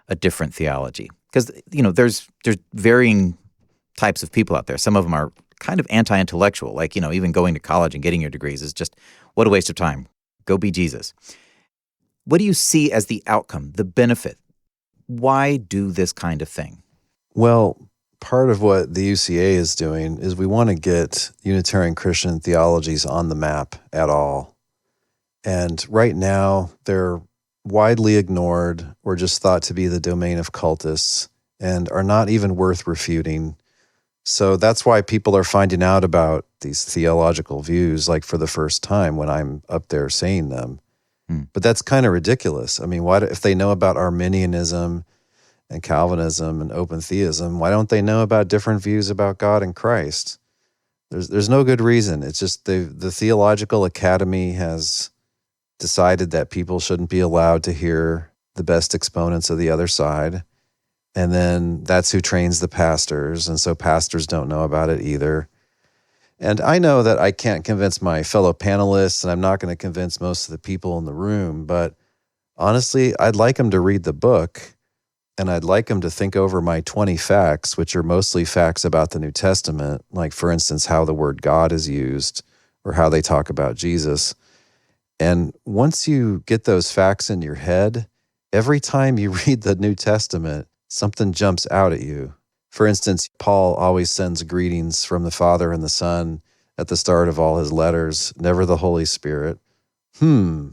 Speaker 2: a different theology? Because, there's varying types of people out there. Some of them are kind of anti-intellectual, like, even going to college and getting your degrees is just, what a waste of time. Go be Jesus. What do you see as the outcome, the benefit? Why do this kind of thing?
Speaker 3: Well, part of what the UCA is doing is we want to get Unitarian Christian theologies on the map at all. And right now, they're widely ignored or just thought to be the domain of cultists and are not even worth refuting. So that's why people are finding out about these theological views like for the first time when I'm up there saying them. But that's kind of ridiculous. I mean, if they know about Arminianism and Calvinism and open theism, why don't they know about different views about God and Christ? There's no good reason. It's just the Theological Academy has decided that people shouldn't be allowed to hear the best exponents of the other side. And then that's who trains the pastors. And so pastors don't know about it either. And I know that I can't convince my fellow panelists, and I'm not going to convince most of the people in the room, but honestly, I'd like them to read the book, and I'd like them to think over my 20 facts, which are mostly facts about the New Testament, like, for instance, how the word God is used or how they talk about Jesus. And once you get those facts in your head, every time you read the New Testament, something jumps out at you. For instance, Paul always sends greetings from the Father and the Son at the start of all his letters, never the Holy Spirit. Right?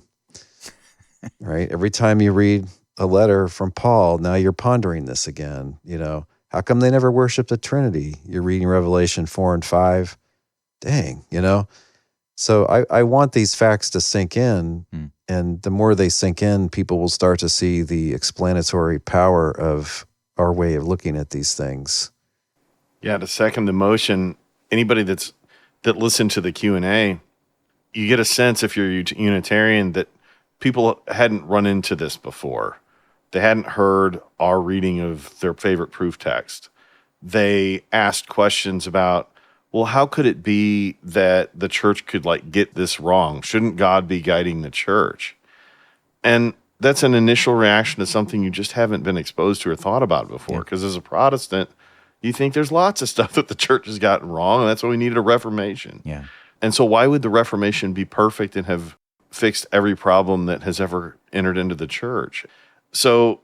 Speaker 3: Every time you read a letter from Paul, now you're pondering this again. How come they never worship the Trinity? You're reading Revelation 4 and 5. Dang, So I want these facts to sink in, and the more they sink in, people will start to see the explanatory power of our way of looking at these things.
Speaker 1: Yeah, to second the motion, anybody that listened to the Q&A, you get a sense, if you're Unitarian, that people hadn't run into this before. They hadn't heard our reading of their favorite proof text. They asked questions about, well, how could it be that the church could get this wrong? Shouldn't God be guiding the church? And that's an initial reaction to something you just haven't been exposed to or thought about before. Because as a Protestant, you think there's lots of stuff that the church has gotten wrong, and that's why we needed a Reformation.
Speaker 2: Yeah.
Speaker 1: And so why would the Reformation be perfect and have fixed every problem that has ever entered into the church? So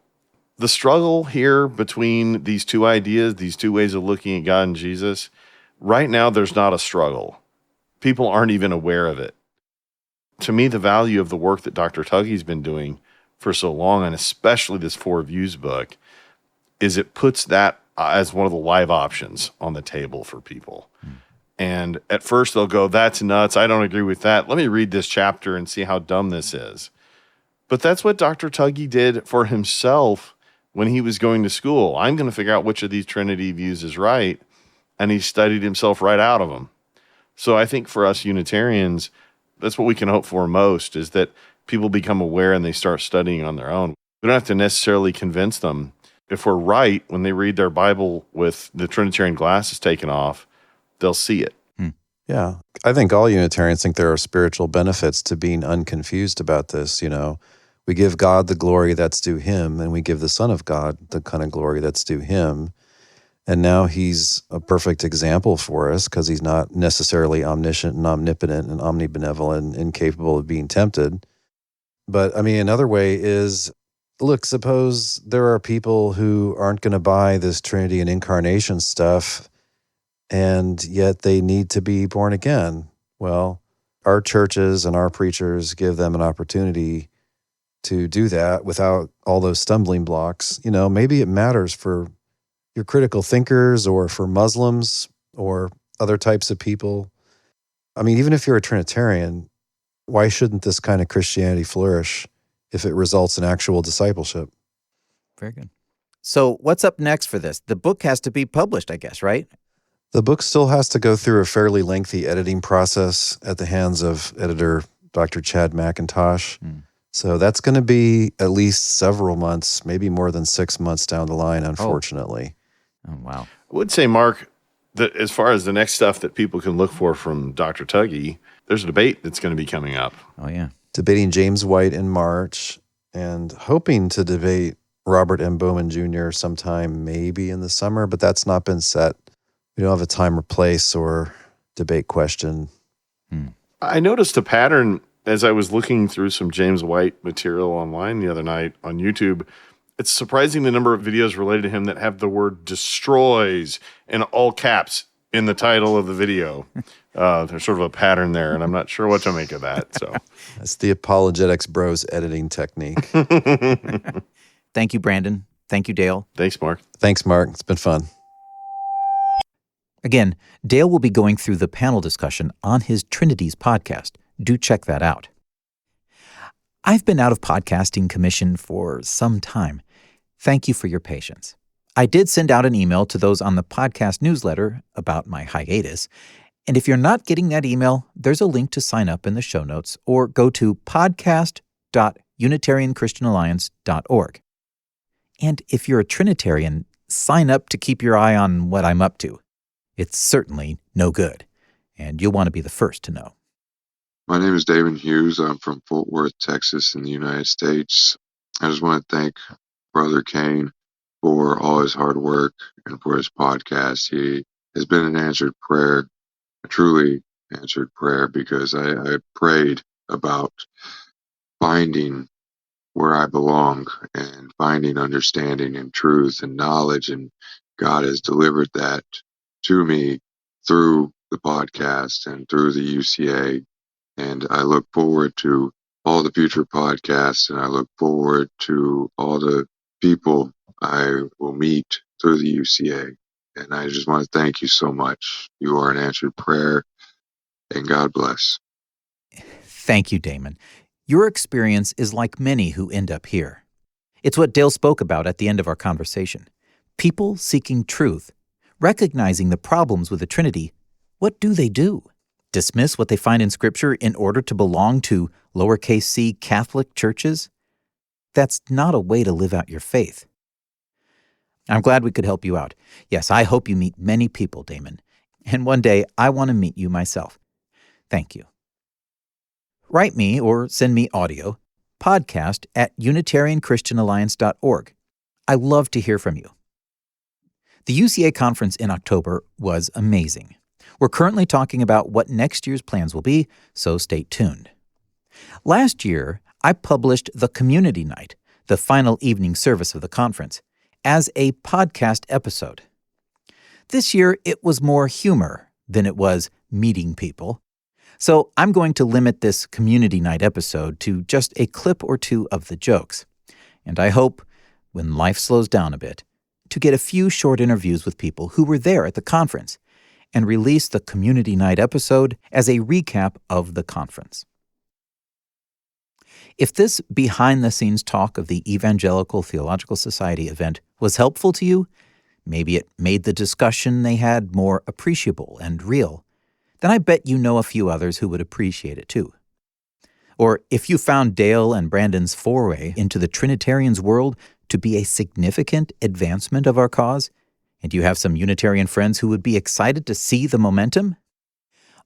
Speaker 1: the struggle here between these two ideas, these two ways of looking at God and Jesus, right now there's not a struggle. People aren't even aware of it. To me, the value of the work that Dr. Tuggy's been doing for so long, and especially this Four Views book, is it puts that as one of the live options on the table for people. And at first they'll go, that's nuts. I don't agree with that. Let me read this chapter and see how dumb this is. But that's what Dr. Tuggy did for himself when he was going to school. I'm going to figure out which of these Trinity views is right. And he studied himself right out of them. So I think for us Unitarians, that's what we can hope for most, is that people become aware and they start studying on their own. We don't have to necessarily convince them. If we're right, when they read their Bible with the Trinitarian glasses taken off, they'll see it.
Speaker 3: Yeah. I think all Unitarians think there are spiritual benefits to being unconfused about this. We give God the glory that's due him, and we give the Son of God the kind of glory that's due him. And now he's a perfect example for us because he's not necessarily omniscient and omnipotent and omnibenevolent and incapable of being tempted. But another way is, look, suppose there are people who aren't going to buy this Trinity and incarnation stuff, and yet they need to be born again. Well, our churches and our preachers give them an opportunity to do that without all those stumbling blocks. Maybe it matters for your critical thinkers or for Muslims or other types of people. Even if you're a Trinitarian, why shouldn't this kind of Christianity flourish if it results in actual discipleship?
Speaker 2: Very good. So what's up next for this? The book has to be published, I guess, right?
Speaker 3: The book still has to go through a fairly lengthy editing process at the hands of editor Dr. Chad McIntosh. So that's going to be at least several months, maybe more than 6 months down the line, unfortunately.
Speaker 2: Oh, wow.
Speaker 1: I would say, Mark, that as far as the next stuff that people can look for from Dr. Tuggy, there's a debate that's going to be coming up.
Speaker 2: Oh, yeah.
Speaker 3: Debating James White in March and hoping to debate Robert M. Bowman Jr. sometime maybe in the summer, but that's not been set. We don't have a time or place or debate question.
Speaker 1: I noticed a pattern as I was looking through some James White material online the other night on YouTube. It's surprising the number of videos related to him that have the word destroys in all caps in the title of the video. There's sort of a pattern there, and I'm not sure what to make of that. So
Speaker 3: that's the Apologetics Bros editing technique.
Speaker 2: Thank you, Brandon. Thank you, Dale.
Speaker 1: Thanks, Mark.
Speaker 3: Thanks, Mark. It's been fun.
Speaker 2: Again, Dale will be going through the panel discussion on his Trinities podcast. Do check that out. I've been out of podcasting commission for some time. Thank you for your patience. I did send out an email to those on the podcast newsletter about my hiatus, and if you're not getting that email, there's a link to sign up in the show notes or go to podcast.unitarianchristianalliance.org. And if you're a Trinitarian, sign up to keep your eye on what I'm up to. It's certainly no good, and you'll want to be the first to know.
Speaker 5: My name is David Hughes. I'm from Fort Worth, Texas in the United States. I just want to thank Brother Kane for all his hard work and for his podcast. He has been an answered prayer, a truly answered prayer, because I prayed about finding where I belong and finding understanding and truth and knowledge, and God has delivered that to me through the podcast and through the UCA. And I look forward to all the future podcasts, and I look forward to all the people I will meet through the UCA. And I just want to thank you so much. You are an answered prayer, and God bless.
Speaker 2: Thank you, Damon. Your experience is like many who end up here. It's what Dale spoke about at the end of our conversation. People seeking truth, recognizing the problems with the Trinity, what do they do? Dismiss what they find in Scripture in order to belong to lowercase c Catholic churches? That's not a way to live out your faith. I'm glad we could help you out. Yes, I hope you meet many people, Damon. And one day, I want to meet you myself. Thank you. Write me or send me audio, podcast@UnitarianChristianAlliance.org. I love to hear from you. The UCA conference in October was amazing. We're currently talking about what next year's plans will be, so stay tuned. Last year, I published the Community Night, the final evening service of the conference, as a podcast episode. This year, it was more humor than it was meeting people. So I'm going to limit this Community Night episode to just a clip or two of the jokes. And I hope, when life slows down a bit, to get a few short interviews with people who were there at the conference and release the Community Night episode as a recap of the conference. If this behind-the-scenes talk of the Evangelical Theological Society event was helpful to you, maybe it made the discussion they had more appreciable and real, then I bet you know a few others who would appreciate it too. Or if you found Dale and Brandon's foray into the Trinitarians' world to be a significant advancement of our cause, and you have some Unitarian friends who would be excited to see the momentum?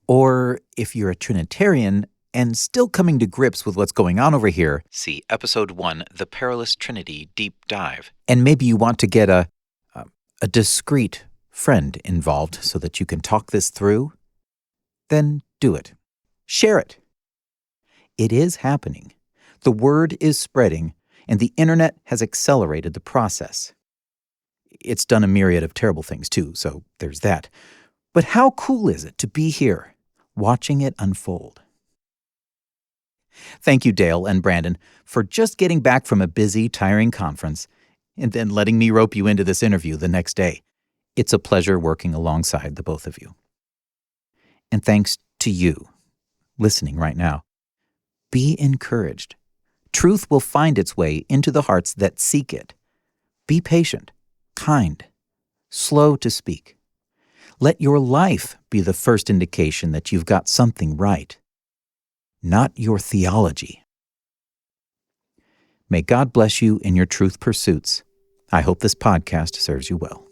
Speaker 2: Or if you're a Trinitarian and still coming to grips with what's going on over here, see Episode 1, The Perilous Trinity Deep Dive. And maybe you want to get a discreet friend involved so that you can talk this through, then do it. Share it. It is happening. The word is spreading, and the internet has accelerated the process. It's done a myriad of terrible things too, so there's that. But how cool is it to be here, watching it unfold? Thank you, Dale and Brandon, for just getting back from a busy, tiring conference and then letting me rope you into this interview the next day. It's a pleasure working alongside the both of you. And thanks to you, listening right now. Be encouraged. Truth will find its way into the hearts that seek it. Be patient, kind, slow to speak. Let your life be the first indication that you've got something right, not your theology. May God bless you in your truth pursuits. I hope this podcast serves you well.